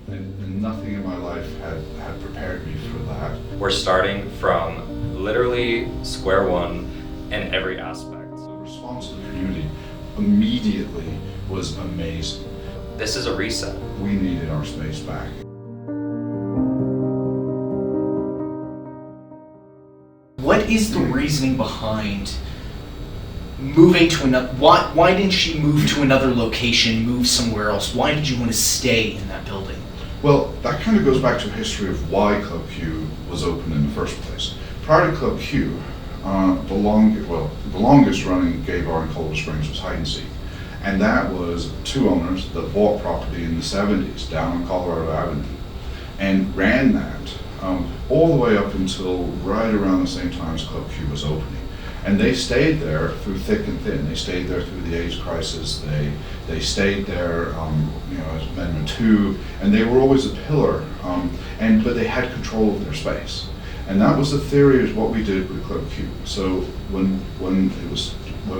And nothing in my life had prepared me for that. We're starting from literally square one in every aspect. The response of the community immediately was amazing. This is a reset. We needed our space back. What is the reasoning behind moving to another? Why didn't she move to another location, move somewhere else? Why did you want to stay in that building? Well, that kind of goes back to a history of why Club Q was open in the first place. Prior to Club Q, the longest running gay bar in Colorado Springs was Haynes. And that was two owners that bought property in the 70s down on Colorado Avenue and ran that all the way up until right around the same time as Club Q was opening. And they stayed there through thick and thin. They stayed there through the AIDS crisis. They stayed there, as Amendment 2, and they were always a pillar. But they had control of their space, and that was the theory of what we did with Club Q. So when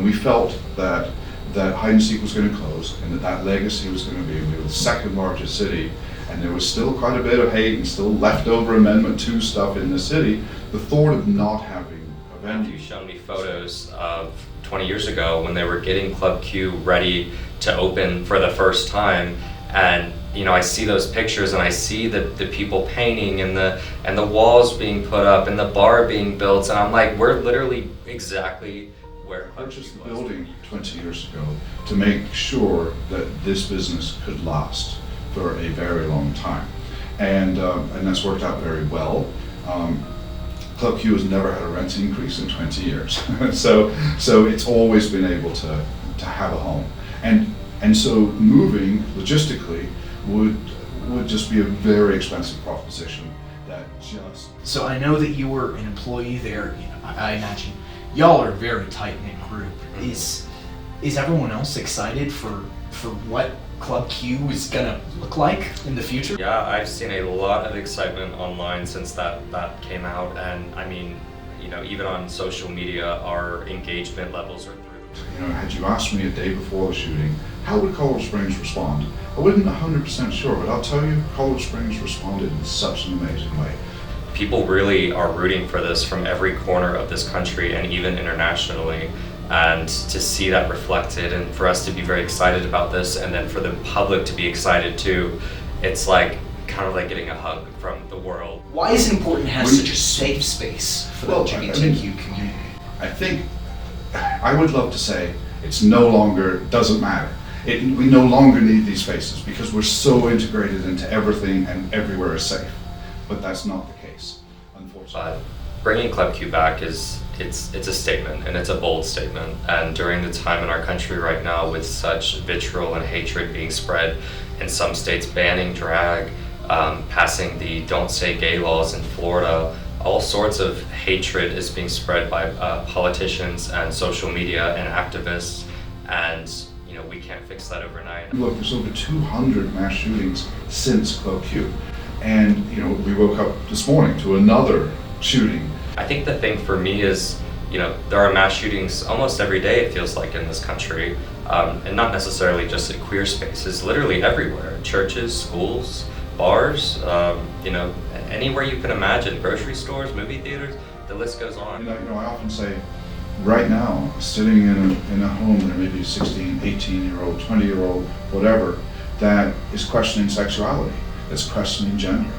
we felt that hide and seek was going to close, and that legacy was going to be, we were the second largest city, and there was still quite a bit of hate and still leftover Amendment 2 stuff in the city. The thought of not having You've shown me photos of 20 years ago when they were getting Club Q ready to open for the first time, and I see those pictures and I see the people painting and the walls being put up and the bar being built, and I'm like, we're literally exactly where I purchased the building 20 years ago to make sure that this business could last for a very long time, and that's worked out very well. Club Q has never had a rent increase in 20 years, so it's always been able to have a home, and so moving logistically would just be a very expensive proposition. So I know that you were an employee there. I imagine y'all are a very tight-knit group. Is everyone else excited for what Club Q is gonna look like in the future? Yeah, I've seen a lot of excitement online since that came out, and I mean, even on social media, our engagement levels are through. Had you asked me a day before the shooting, how would Colorado Springs respond? I wasn't 100% sure, but I'll tell you, Colorado Springs responded in such an amazing way. People really are rooting for this from every corner of this country and even internationally. And to see that reflected, and for us to be very excited about this, and then for the public to be excited too, it's like kind of like getting a hug from the world. Why is it important to have such a safe space for the LGBTQ community? I think I would love to say it's no longer, doesn't matter. We no longer need these spaces because we're so integrated into everything and everywhere is safe. But that's not the case, unfortunately. Bringing Club Q back it's a statement, and it's a bold statement. And during the time in our country right now with such vitriol and hatred being spread, in some states banning drag, passing the Don't Say Gay laws in Florida, all sorts of hatred is being spread by politicians and social media and activists, and we can't fix that overnight. Look, there's over 200 mass shootings since Club Q, and we woke up this morning to another shooting. I think the thing for me is, there are mass shootings almost every day, it feels like, in this country, and not necessarily just in queer spaces, literally everywhere. Churches, schools, bars, anywhere you can imagine, grocery stores, movie theaters, the list goes on. I often say, right now, sitting in a home, there may be a 16, 18-year-old, 20-year-old, whatever, that is questioning sexuality, that's questioning gender.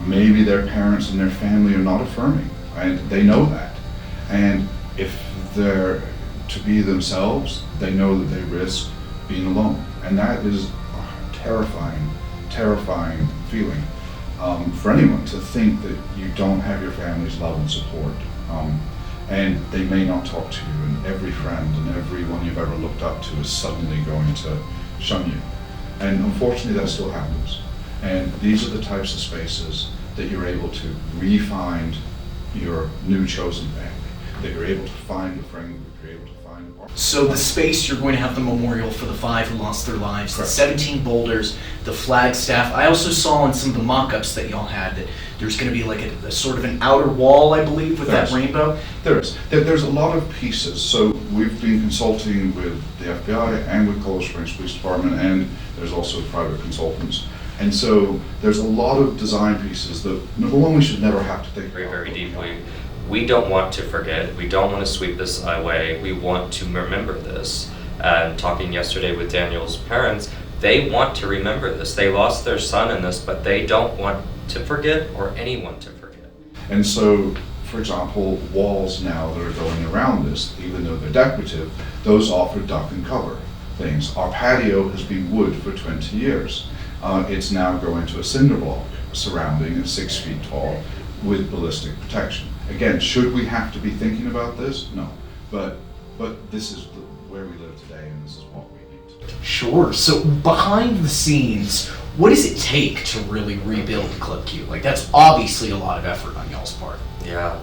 Maybe their parents and their family are not affirming, and they know that. And if they're to be themselves, they know that they risk being alone. And that is a terrifying, terrifying feeling for anyone, to think that you don't have your family's love and support. And they may not talk to you, and every friend and everyone you've ever looked up to is suddenly going to shun you. And unfortunately that still happens. And these are the types of spaces that you're able to re-find your new chosen family, that you're able to find a friend, that you're able to find a partner. So the space, you're going to have the memorial for the 5 who lost their lives, Correct. The 17 boulders, the Flagstaff. I also saw in some of the mock-ups that y'all had that there's going to be like a sort of an outer wall, I believe, with that rainbow. There is. There's a lot of pieces. So we've been consulting with the FBI and with Colorado Springs Police Department, and there's also private consultants. And so there's a lot of design pieces that, number one, we should never have to think very, about. very deeply. We don't want to forget. We don't want to sweep this away. We want to remember this. And talking yesterday with Daniel's parents, they want to remember this. They lost their son in this, but they don't want to forget or anyone to forget. And so, for example, walls now that are going around this, even though they're decorative, those offer duck and cover things. Our patio has been wood for 20 years. It's now going to a cinder block surrounding it, 6 feet tall, with ballistic protection. Again, should we have to be thinking about this? No. But this is where we live today, and this is what we need to do. Sure. So behind the scenes, what does it take to really rebuild Club Q? Like, that's obviously a lot of effort on y'all's part. Yeah.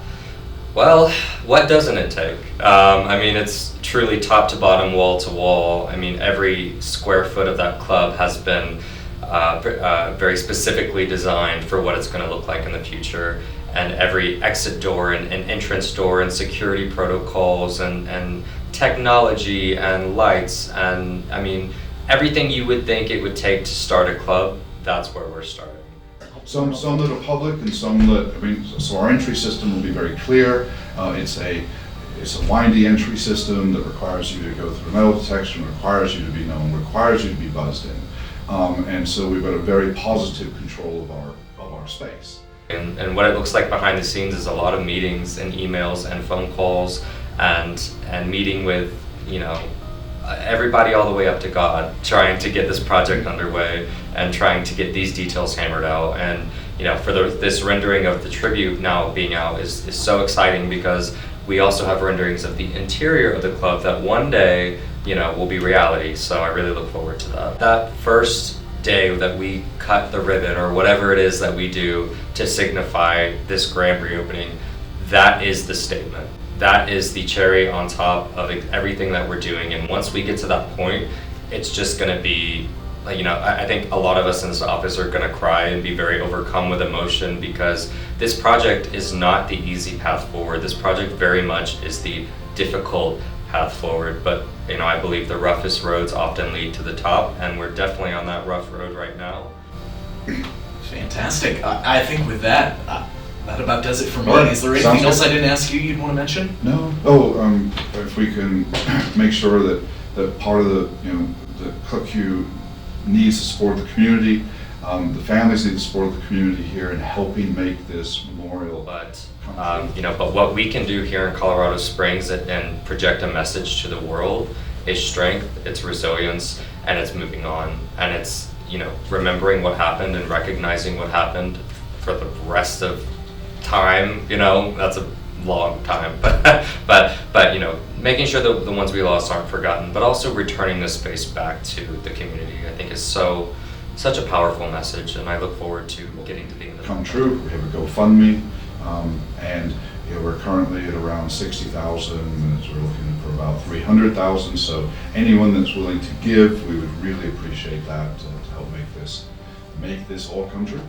Well, what doesn't it take? I mean, it's truly top to bottom, wall to wall. I mean, every square foot of that club has been very specifically designed for what it's going to look like in the future. And every exit door and entrance door and security protocols and technology and lights and, I mean, everything you would think it would take to start a club, that's where we're starting. Some that are public and some that, I mean, so our entry system will be very clear. It's a windy entry system that requires you to go through metal detection, requires you to be known, requires you to be buzzed in. And so we've got a very positive control of our space. And what it looks like behind the scenes is a lot of meetings and emails and phone calls and meeting with, you know, everybody all the way up to God, trying to get this project underway and trying to get these details hammered out. And, you know, for this rendering of the tribute now being out is so exciting because we also have renderings of the interior of the club that one day, you know, will be reality. So I really look forward to that. That first day that we cut the ribbon or whatever it is that we do to signify this grand reopening, that is the statement. That is the cherry on top of everything that we're doing. And once we get to that point, it's just going to be, you know, I think a lot of us in this office are going to cry and be very overcome with emotion because this project is not the easy path forward. This project very much is the difficult path forward. But, you know, I believe the roughest roads often lead to the top, and we're definitely on that rough road right now. Fantastic. I think with that, that about does it for me. All right. Is there anything Sounds else good. I didn't ask you you'd want to mention? No. If we can make sure that part of the, you know, the Club Q needs to support the community. The families need to support the community here in helping make this memorial. But you know, but what we can do here in Colorado Springs and project a message to the world is strength, it's resilience, and it's moving on, and it's, you know, remembering what happened and recognizing what happened for the rest of time. You know, that's a long time, but you know, making sure that the ones we lost aren't forgotten, but also returning this space back to the community, I think is such a powerful message, and I look forward to getting to the end of it. Come true. We have a GoFundMe, and you know, we're currently at around 60,000, and we're looking for about 300,000. So anyone that's willing to give, we would really appreciate that to help make this all come true.